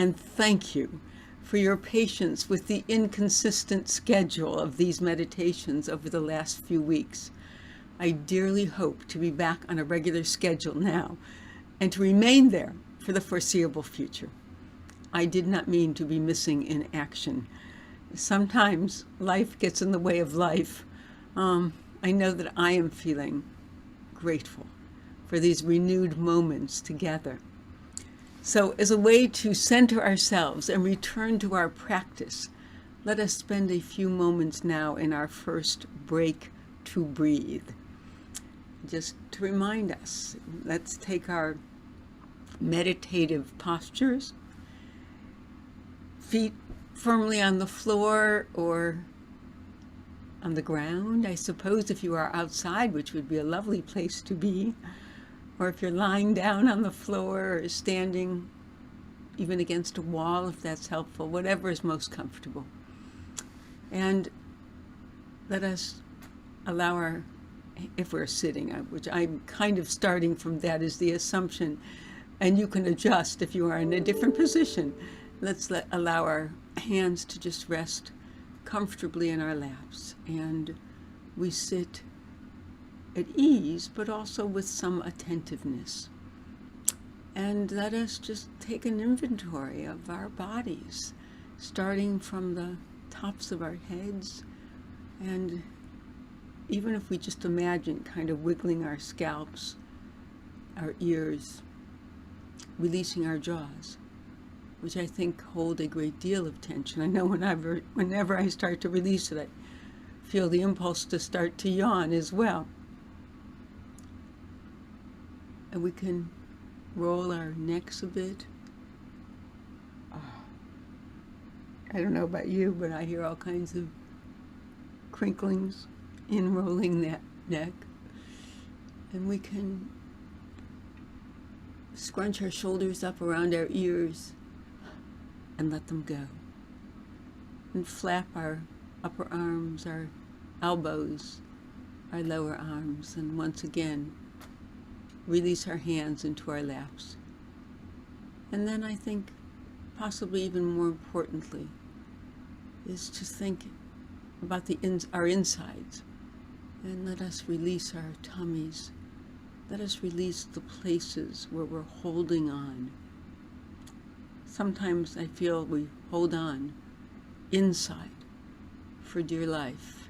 and thank you for your patience with the inconsistent schedule of these meditations over the last few weeks. I dearly hope to be back on a regular schedule now and to remain there for the foreseeable future. I did not mean to be missing in action. Sometimes life gets in the way of life. I know that I am feeling grateful for these renewed moments together. So as a way to center ourselves and return to our practice, let us spend a few moments now in our first break to breathe. Just to remind us, let's take our meditative postures, feet firmly on the floor or on the ground, I suppose, if you are outside, which would be a lovely place to be, or if you're lying down on the floor or standing even against a wall, if that's helpful, whatever is most comfortable. And let us allow if we're sitting, which I'm kind of starting from that as the assumption, and you can adjust if you are in a different position. Let's allow our hands to just rest comfortably in our laps, and we sit at ease, but also with some attentiveness. And let us just take an inventory of our bodies, starting from the tops of our heads, and even if we just imagine kind of wiggling our scalps, our ears, releasing our jaws, which I think hold a great deal of tension. I know whenever I start to release it, I feel the impulse to start to yawn as well. And we can roll our necks a bit. I don't know about you, but I hear all kinds of crinklings in rolling that neck. And we can scrunch our shoulders up around our ears and let them go. And flap our upper arms, our elbows, our lower arms, and once again, release our hands into our laps. And then I think, possibly even more importantly, is to think about our insides, and let us release our tummies. Let us release the places where we're holding on. Sometimes I feel we hold on inside for dear life.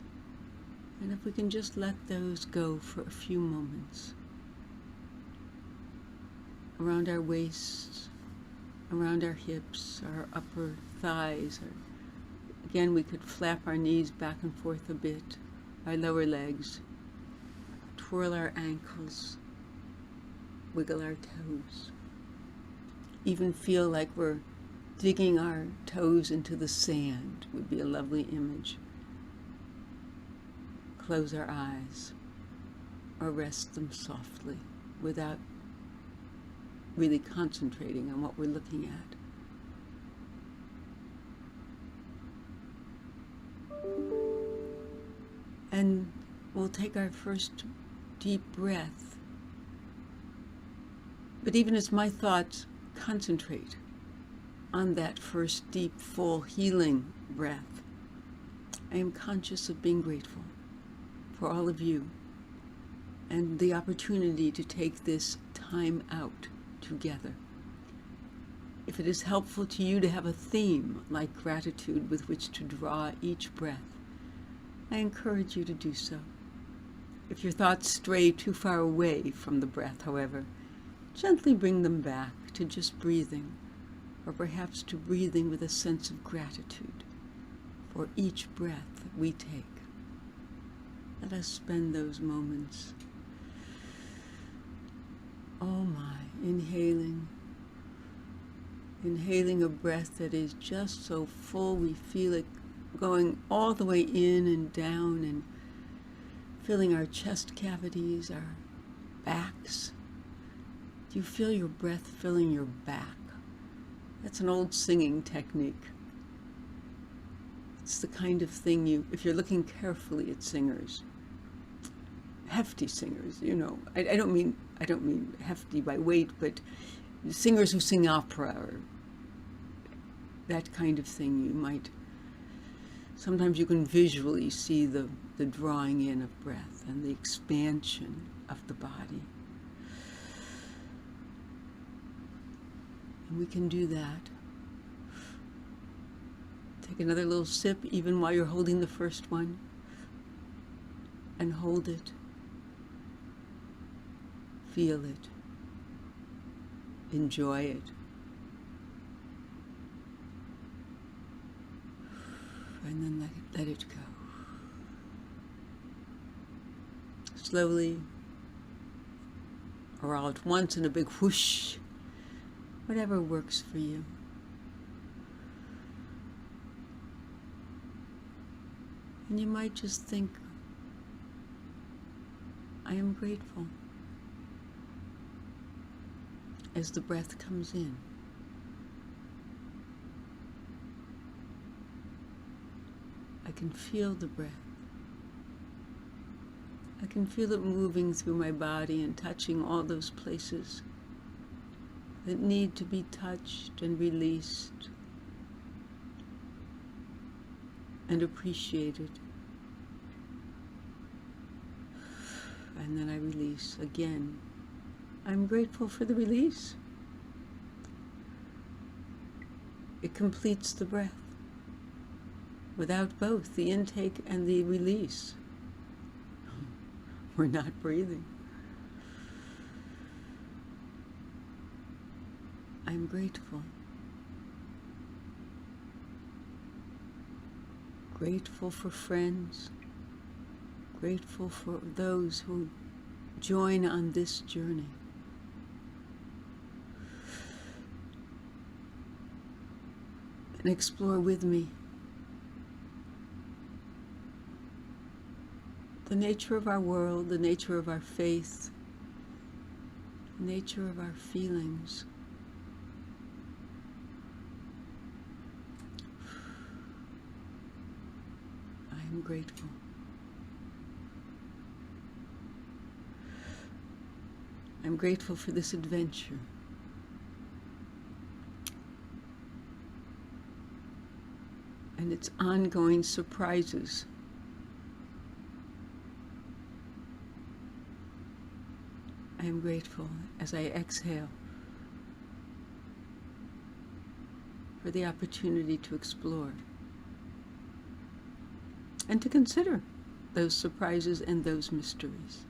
And if we can just let those go for a few moments. Around our waists, around our hips, our upper thighs. Again, we could flap our knees back and forth a bit, our lower legs, twirl our ankles, wiggle our toes. Even feel like we're digging our toes into the sand would be a lovely image. Close our eyes or rest them softly without really concentrating on what we're looking at. And we'll take our first deep breath. But even as my thoughts concentrate on that first deep, full, healing breath, I am conscious of being grateful for all of you and the opportunity to take this time out together. If it is helpful to you to have a theme like gratitude with which to draw each breath, I encourage you to do so. If your thoughts stray too far away from the breath, however, gently bring them back to just breathing, or perhaps to breathing with a sense of gratitude for each breath we take. Let us spend those moments. Oh my, inhaling a breath that is just so full we feel it going all the way in and down and filling our chest cavities, our backs. Do you feel your breath filling your back? That's an old singing technique. It's the kind of thing if you're looking carefully at singers, hefty singers, I don't mean hefty by weight, but singers who sing opera or that kind of thing. Sometimes you can visually see the drawing in of breath and the expansion of the body. And we can do that. Take another little sip even while you're holding the first one, and hold it. Feel it. Enjoy it. And then let it go. Slowly, or all at once in a big whoosh, whatever works for you. And you might just think, I am grateful, as the breath comes in. I can feel the breath. I can feel it moving through my body and touching all those places that need to be touched and released and appreciated. And then I release again. I'm grateful for the release. It completes the breath. Without both the intake and the release, we're not breathing. I'm grateful. Grateful for friends. Grateful for those who join on this journey. And explore with me the nature of our world, the nature of our faith, the nature of our feelings. I am grateful. I'm grateful for this adventure. And its ongoing surprises. I am grateful as I exhale for the opportunity to explore and to consider those surprises and those mysteries.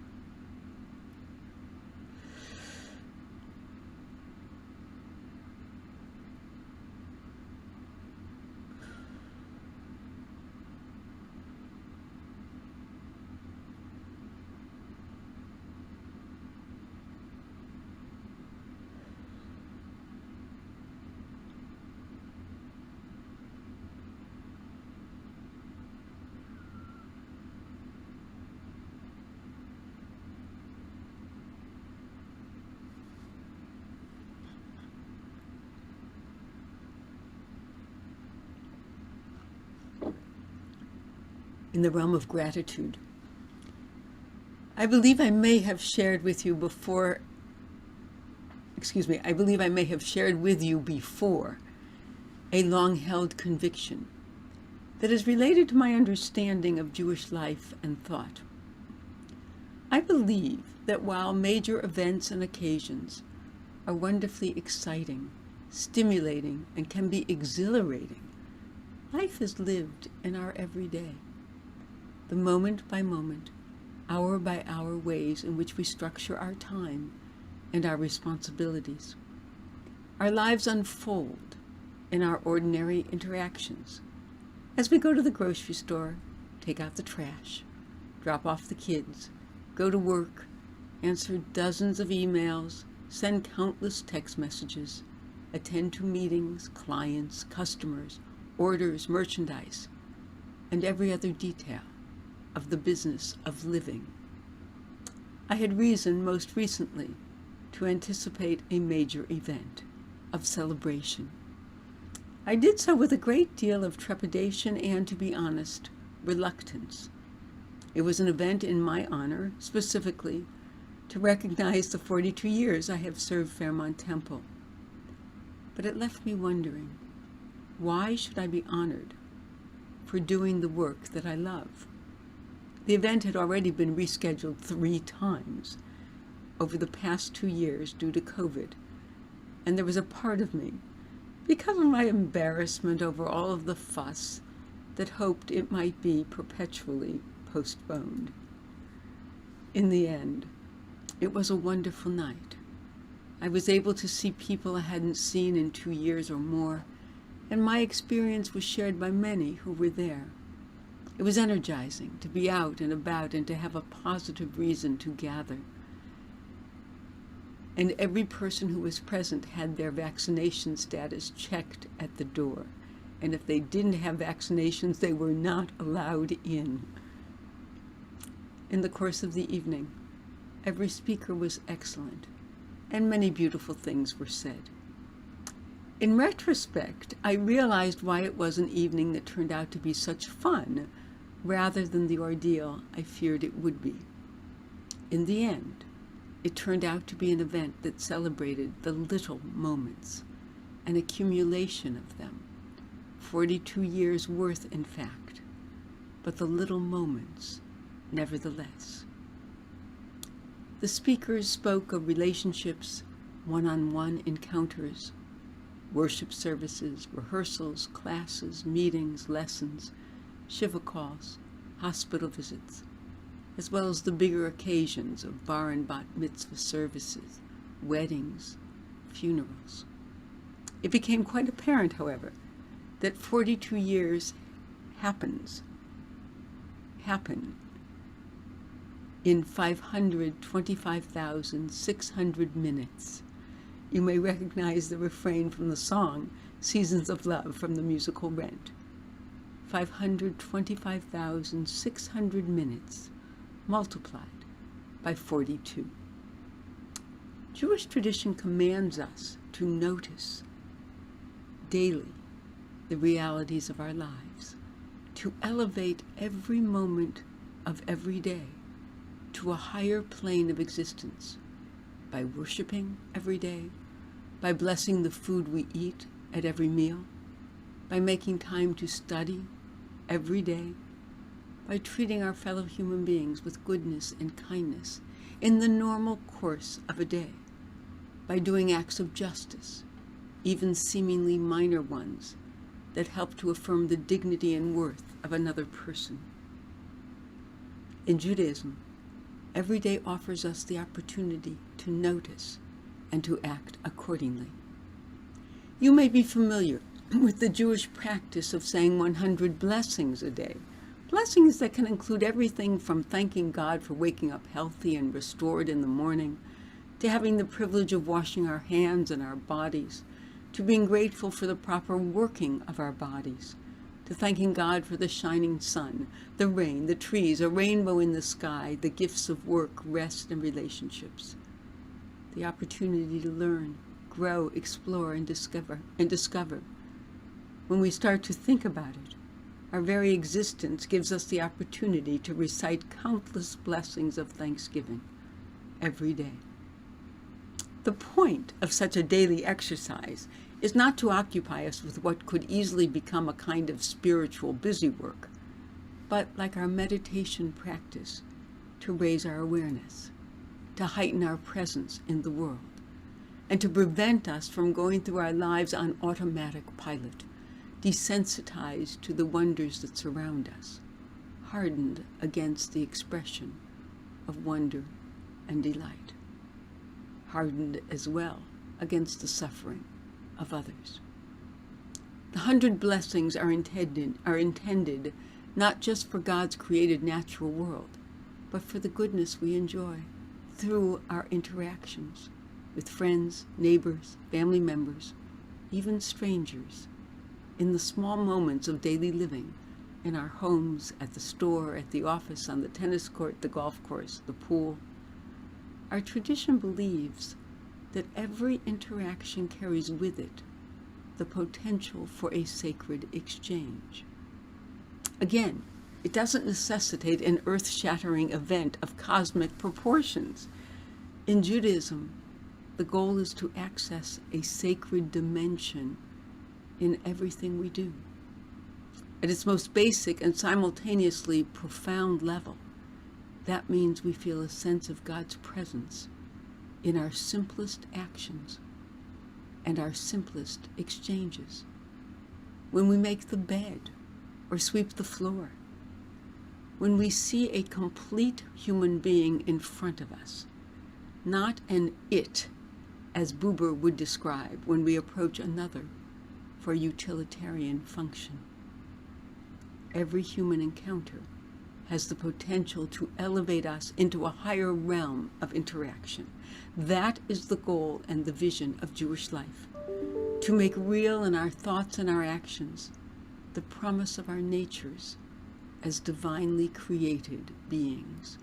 In the realm of gratitude, I believe I may have shared with you before a long-held conviction that is related to my understanding of Jewish life and thought. I believe that while major events and occasions are wonderfully exciting, stimulating, and can be exhilarating, life is lived in our everyday, the moment by moment, hour by hour ways in which we structure our time and our responsibilities. Our lives unfold in our ordinary interactions. As we go to the grocery store, take out the trash, drop off the kids, go to work, answer dozens of emails, send countless text messages, attend to meetings, clients, customers, orders, merchandise, and every other detail of the business of living. I had reason most recently to anticipate a major event of celebration. I did so with a great deal of trepidation and, to be honest, reluctance. It was an event in my honor, specifically to recognize the 42 years I have served Fairmont Temple. But it left me wondering, Why should I be honored for doing the work that I love? The event had already been rescheduled 3 times over the past 2 years due to COVID, and there was a part of me, because of my embarrassment over all of the fuss, that hoped it might be perpetually postponed. In the end, it was a wonderful night. I was able to see people I hadn't seen in 2 years or more, and my experience was shared by many who were there. It was energizing to be out and about and to have a positive reason to gather. And every person who was present had their vaccination status checked at the door. And if they didn't have vaccinations, they were not allowed in. In the course of the evening, every speaker was excellent, and many beautiful things were said. In retrospect, I realized why it was an evening that turned out to be such fun, rather than the ordeal I feared it would be. In the end, it turned out to be an event that celebrated the little moments, an accumulation of them, 42 years worth in fact, but the little moments nevertheless. The speakers spoke of relationships, one-on-one encounters, worship services, rehearsals, classes, meetings, lessons, Shiva calls, hospital visits, as well as the bigger occasions of bar and bat mitzvah services, weddings, funerals. It became quite apparent, however, that 42 years happen in 525,600 minutes. You may recognize the refrain from the song Seasons of Love from the musical Rent. 525,600 minutes multiplied by 42. Jewish tradition commands us to notice daily the realities of our lives, to elevate every moment of every day to a higher plane of existence by worshiping every day, by blessing the food we eat at every meal, by making time to study every day, by treating our fellow human beings with goodness and kindness in the normal course of a day, by doing acts of justice, even seemingly minor ones, that help to affirm the dignity and worth of another person. In Judaism, every day offers us the opportunity to notice and to act accordingly. You may be familiar with the Jewish practice of saying 100 blessings a day. Blessings that can include everything from thanking God for waking up healthy and restored in the morning, to having the privilege of washing our hands and our bodies, to being grateful for the proper working of our bodies, to thanking God for the shining sun, the rain, the trees, a rainbow in the sky, the gifts of work, rest, and relationships. The opportunity to learn, grow, explore, and discover. When we start to think about it, our very existence gives us the opportunity to recite countless blessings of thanksgiving every day. The point of such a daily exercise is not to occupy us with what could easily become a kind of spiritual busy work, but like our meditation practice, to raise our awareness, to heighten our presence in the world, and to prevent us from going through our lives on automatic pilot, desensitized to the wonders that surround us, hardened against the expression of wonder and delight, hardened as well against the suffering of others. The 100 blessings are intended not just for God's created natural world, but for the goodness we enjoy through our interactions with friends, neighbors, family members, even strangers, in the small moments of daily living, in our homes, at the store, at the office, on the tennis court, the golf course, the pool. Our tradition believes that every interaction carries with it the potential for a sacred exchange. Again, it doesn't necessitate an earth-shattering event of cosmic proportions. In Judaism, the goal is to access a sacred dimension in everything we do. At its most basic and simultaneously profound level, that means we feel a sense of God's presence in our simplest actions and our simplest exchanges. When we make the bed or sweep the floor, when we see a complete human being in front of us, not an it, as Buber would describe when we approach another for utilitarian function. Every human encounter has the potential to elevate us into a higher realm of interaction. That is the goal and the vision of Jewish life, to make real in our thoughts and our actions the promise of our natures as divinely created beings.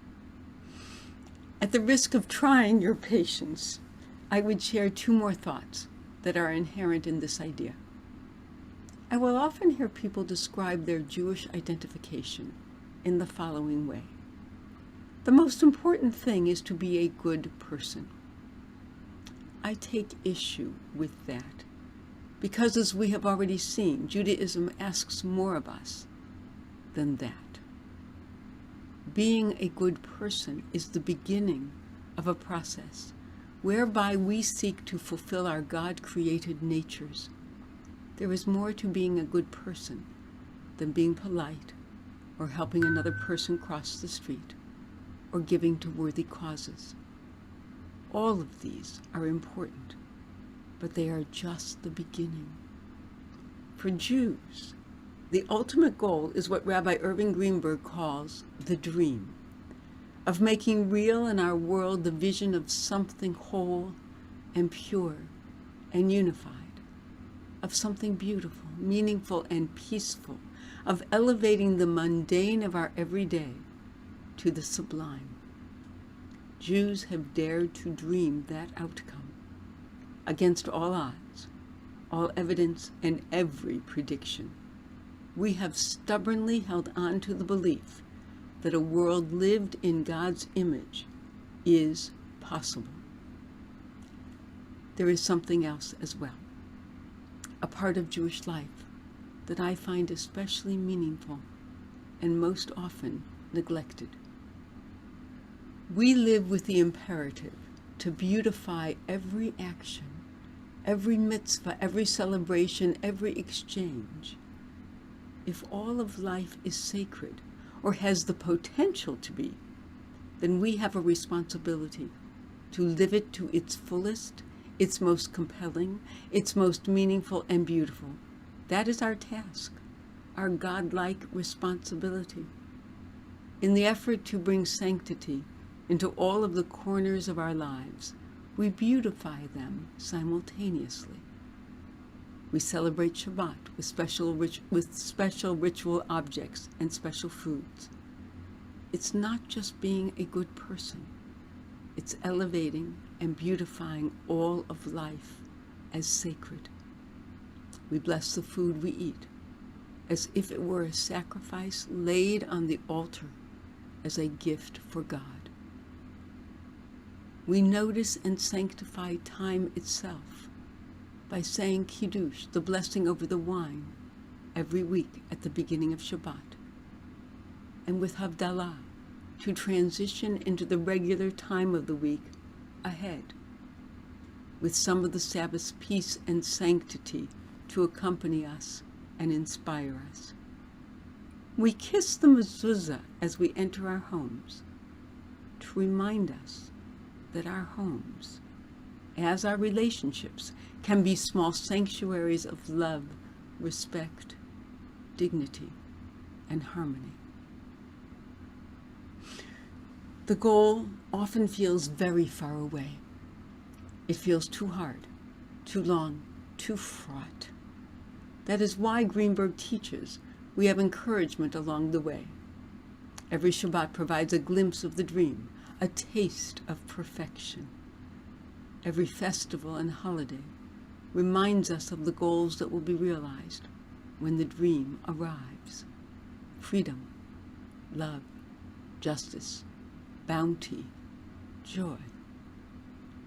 At the risk of trying your patience, I would share two more thoughts that are inherent in this idea. I will often hear people describe their Jewish identification in the following way. The most important thing is to be a good person. I take issue with that because, as we have already seen, Judaism asks more of us than that. Being a good person is the beginning of a process whereby we seek to fulfill our God-created natures. There is more to being a good person than being polite or helping another person cross the street or giving to worthy causes. All of these are important, but they are just the beginning. For Jews, the ultimate goal is what Rabbi Irving Greenberg calls the dream, of making real in our world the vision of something whole and pure and unified, of something beautiful, meaningful, and peaceful, of elevating the mundane of our everyday to the sublime. Jews have dared to dream that outcome against all odds, all evidence, and every prediction. We have stubbornly held on to the belief that a world lived in God's image is possible. There is something else as well, a part of Jewish life that I find especially meaningful and most often neglected. We live with the imperative to beautify every action, every mitzvah, every celebration, every exchange. If all of life is sacred, or has the potential to be, then we have a responsibility to live it to its fullest, its most compelling, its most meaningful and beautiful. That is our task, our godlike responsibility. In the effort to bring sanctity into all of the corners of our lives, we beautify them simultaneously. We celebrate Shabbat with special ritual objects and special foods. It's not just being a good person. It's elevating and beautifying all of life as sacred. We bless the food we eat as if it were a sacrifice laid on the altar as a gift for God. We notice and sanctify time itself by saying Kiddush, the blessing over the wine, every week at the beginning of Shabbat, and with Havdalah, to transition into the regular time of the week ahead, with some of the Sabbath's peace and sanctity to accompany us and inspire us. We kiss the mezuzah as we enter our homes to remind us that our homes, as our relationships, can be small sanctuaries of love, respect, dignity, and harmony. The goal often feels very far away. It feels too hard, too long, too fraught. That is why Greenberg teaches we have encouragement along the way. Every Shabbat provides a glimpse of the dream, a taste of perfection. Every festival and holiday reminds us of the goals that will be realized when the dream arrives. Freedom, love, justice, bounty, joy.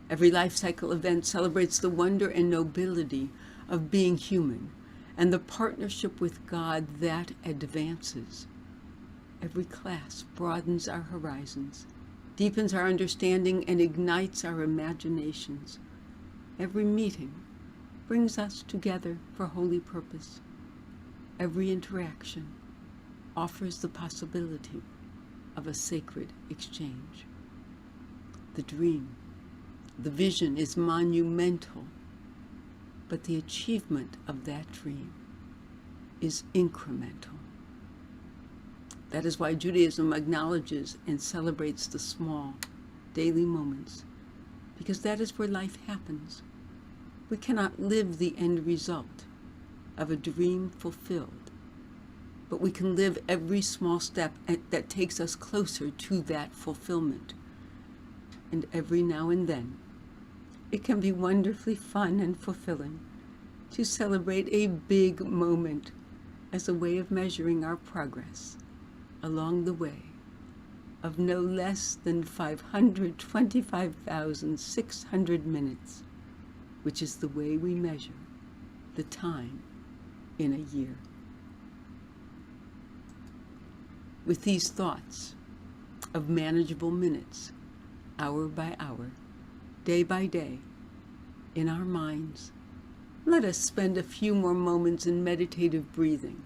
Every life cycle event celebrates the wonder and nobility of being human and the partnership with God that advances. Every class broadens our horizons, deepens our understanding, and ignites our imaginations. Every meeting brings us together for holy purpose. Every interaction offers the possibility of a sacred exchange. The dream, the vision is monumental, but the achievement of that dream is incremental. That is why Judaism acknowledges and celebrates the small, daily moments, because that is where life happens. We cannot live the end result of a dream fulfilled, but we can live every small step that takes us closer to that fulfillment. And every now and then, it can be wonderfully fun and fulfilling to celebrate a big moment as a way of measuring our progress along the way of no less than 525,600 minutes, which is the way we measure the time in a year. With these thoughts of manageable minutes, hour by hour, day by day, in our minds, let us spend a few more moments in meditative breathing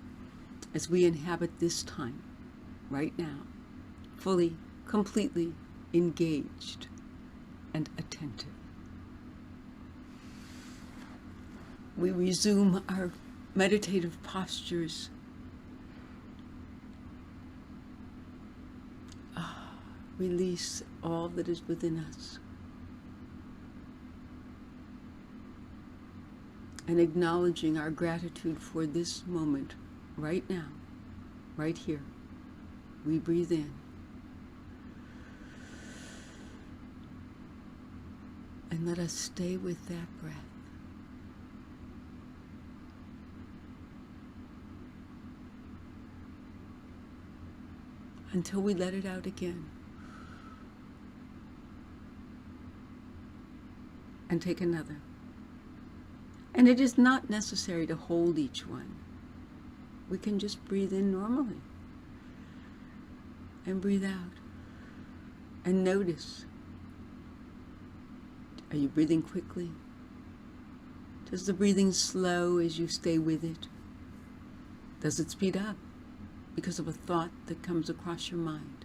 as we inhabit this time, right now, fully, completely engaged and attentive. We resume our meditative postures. Release all that is within us. And acknowledging our gratitude for this moment, right now, right here. We breathe in. And let us stay with that breath. Until we let it out again. And take another. And it is not necessary to hold each one. We can just breathe in normally. And breathe out. And notice. Are you breathing quickly? Does the breathing slow as you stay with it? Does it speed up because of a thought that comes across your mind?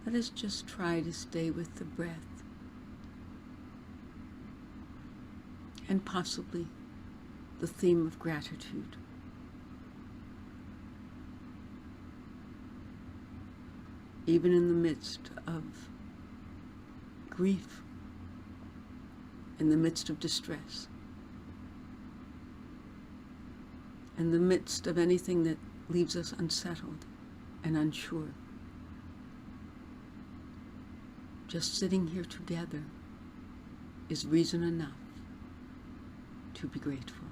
Let us just try to stay with the breath. And possibly the theme of gratitude. Even in the midst of grief, in the midst of distress, in the midst of anything that leaves us unsettled and unsure. Just sitting here together is reason enough to be grateful.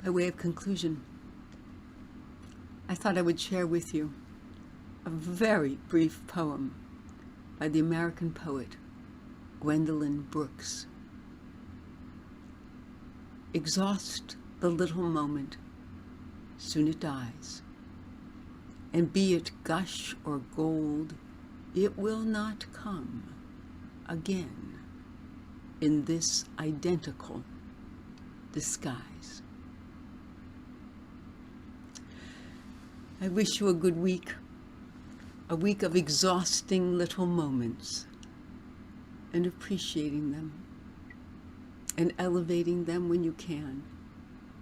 By way of conclusion, I thought I would share with you a very brief poem by the American poet Gwendolyn Brooks. Exhaust the little moment, soon it dies, and be it gush or gold, it will not come again in this identical disguise. I wish you a good week, a week of exhausting little moments and appreciating them and elevating them when you can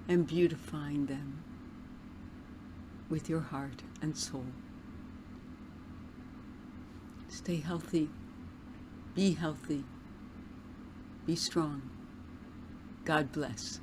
and beautifying them with your heart and soul. Stay healthy. Be healthy. Be strong. God bless.